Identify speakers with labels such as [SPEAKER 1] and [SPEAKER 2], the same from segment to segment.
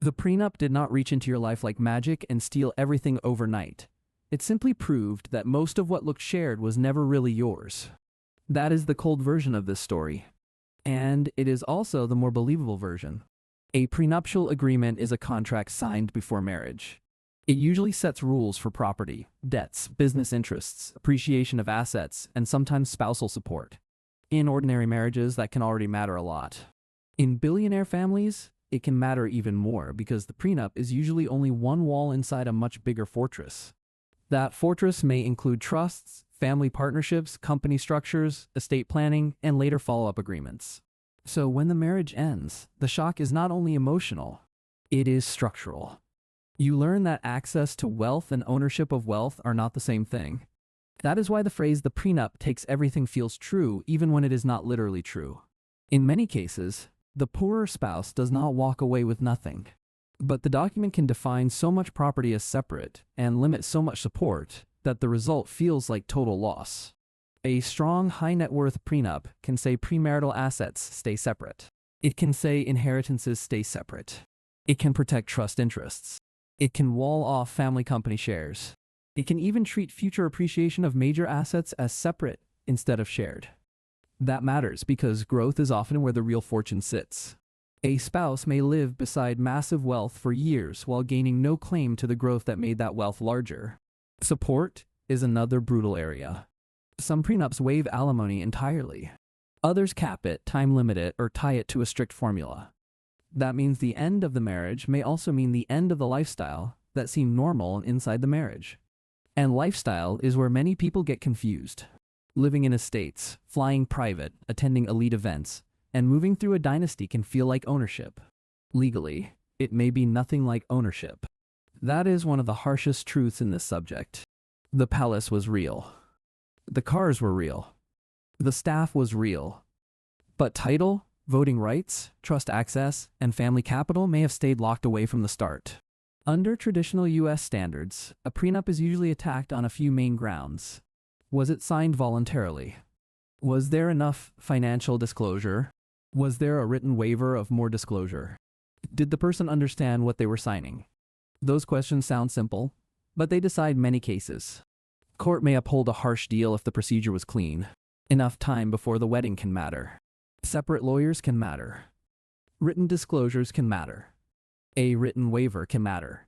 [SPEAKER 1] The prenup did not reach into your life like magic and steal everything overnight. It simply proved that most of what looked shared was never really yours. That is the cold version of this story. And it is also the more believable version. A prenuptial agreement is a contract signed before marriage. It usually sets rules for property, debts, business interests, appreciation of assets, and sometimes spousal support. In ordinary marriages, that can already matter a lot. In billionaire families, it can matter even more because the prenup is usually only one wall inside a much bigger fortress. That fortress may include trusts, family partnerships, company structures, estate planning, and later follow-up agreements. So when the marriage ends, the shock is not only emotional, it is structural. You learn that access to wealth and ownership of wealth are not the same thing. That is why the phrase "the prenup takes everything" feels true even when it is not literally true. In many cases, the poorer spouse does not walk away with nothing. But the document can define so much property as separate and limit so much support that the result feels like total loss. A strong high net worth prenup can say premarital assets stay separate. It can say inheritances stay separate. It can protect trust interests. It can wall off family company shares. It can even treat future appreciation of major assets as separate instead of shared. That matters because growth is often where the real fortune sits. A spouse may live beside massive wealth for years while gaining no claim to the growth that made that wealth larger. Support is another brutal area. Some prenups waive alimony entirely. Others cap it, time limit it, or tie it to a strict formula. That means the end of the marriage may also mean the end of the lifestyle that seemed normal inside the marriage. And lifestyle is where many people get confused. Living in estates, flying private, attending elite events, and moving through a dynasty can feel like ownership. Legally, it may be nothing like ownership. That is one of the harshest truths in this subject. The palace was real. The cars were real. The staff was real. But title, voting rights, trust access, and family capital may have stayed locked away from the start. Under traditional U.S. standards, a prenup is usually attacked on a few main grounds. Was it signed voluntarily? Was there enough financial disclosure? Was there a written waiver of more disclosure? Did the person understand what they were signing? Those questions sound simple, but they decide many cases. Court may uphold a harsh deal if the procedure was clean. Enough time before the wedding can matter. Separate lawyers can matter. Written disclosures can matter. A written waiver can matter.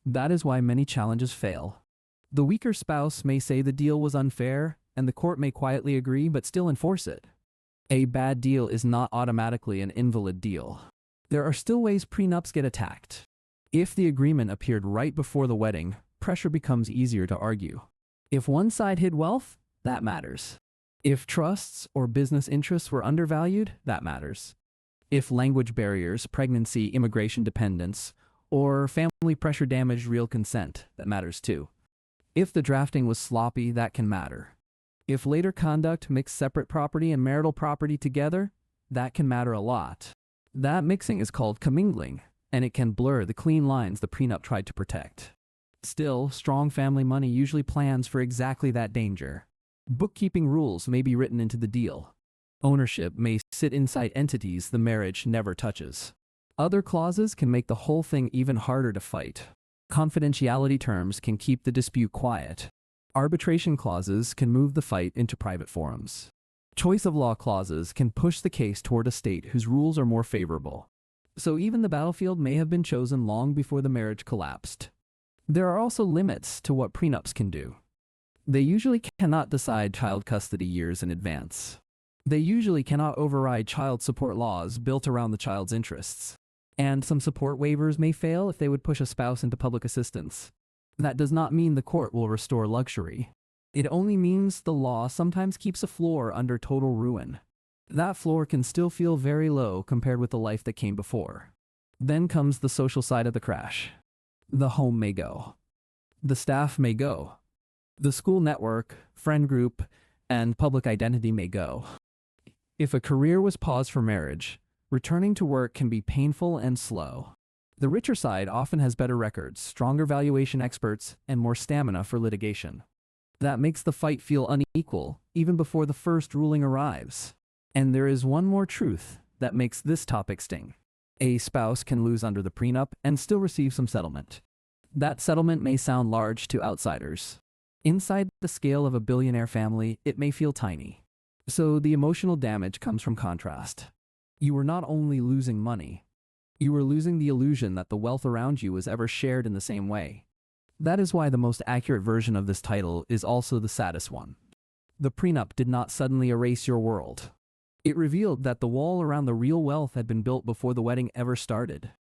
[SPEAKER 1] That is why many challenges fail. The weaker spouse may say the deal was unfair, and the court may quietly agree but still enforce it. A bad deal is not automatically an invalid deal. There are still ways prenups get attacked. If the agreement appeared right before the wedding, pressure becomes easier to argue. If one side hid wealth, that matters. If trusts or business interests were undervalued, that matters. If language barriers, pregnancy, immigration dependence, or family pressure damaged real consent, that matters too. If the drafting was sloppy, that can matter. If later conduct mixed separate property and marital property together, that can matter a lot. That mixing is called commingling, and it can blur the clean lines the prenup tried to protect. Still, strong family money usually plans for exactly that danger. Bookkeeping rules may be written into the deal. Ownership may sit inside entities the marriage never touches. Other clauses can make the whole thing even harder to fight. Confidentiality terms can keep the dispute quiet. Arbitration clauses can move the fight into private forums. Choice of law clauses can push the case toward a state whose rules are more favorable. So even the battlefield may have been chosen long before the marriage collapsed. There are also limits to what prenups can do. They usually cannot decide child custody years in advance. They usually cannot override child support laws built around the child's interests. And some support waivers may fail if they would push a spouse into public assistance. That does not mean the court will restore luxury. It only means the law sometimes keeps a floor under total ruin. That floor can still feel very low compared with the life that came before. Then comes the social side of the crash. The home may go. The staff may go. The school network, friend group, and public identity may go. If a career was paused for marriage, returning to work can be painful and slow. The richer side often has better records, stronger valuation experts, and more stamina for litigation. That makes the fight feel unequal, even before the first ruling arrives. And there is one more truth that makes this topic sting. A spouse can lose under the prenup and still receive some settlement. That settlement may sound large to outsiders. Inside the scale of a billionaire family, it may feel tiny. So the emotional damage comes from contrast. You are not only losing money, you are losing the illusion that the wealth around you is ever shared in the same way. That is why the most accurate version of this title is also the saddest one. The prenup did not suddenly erase your world. It revealed that the wall around the real wealth had been built before the wedding ever started.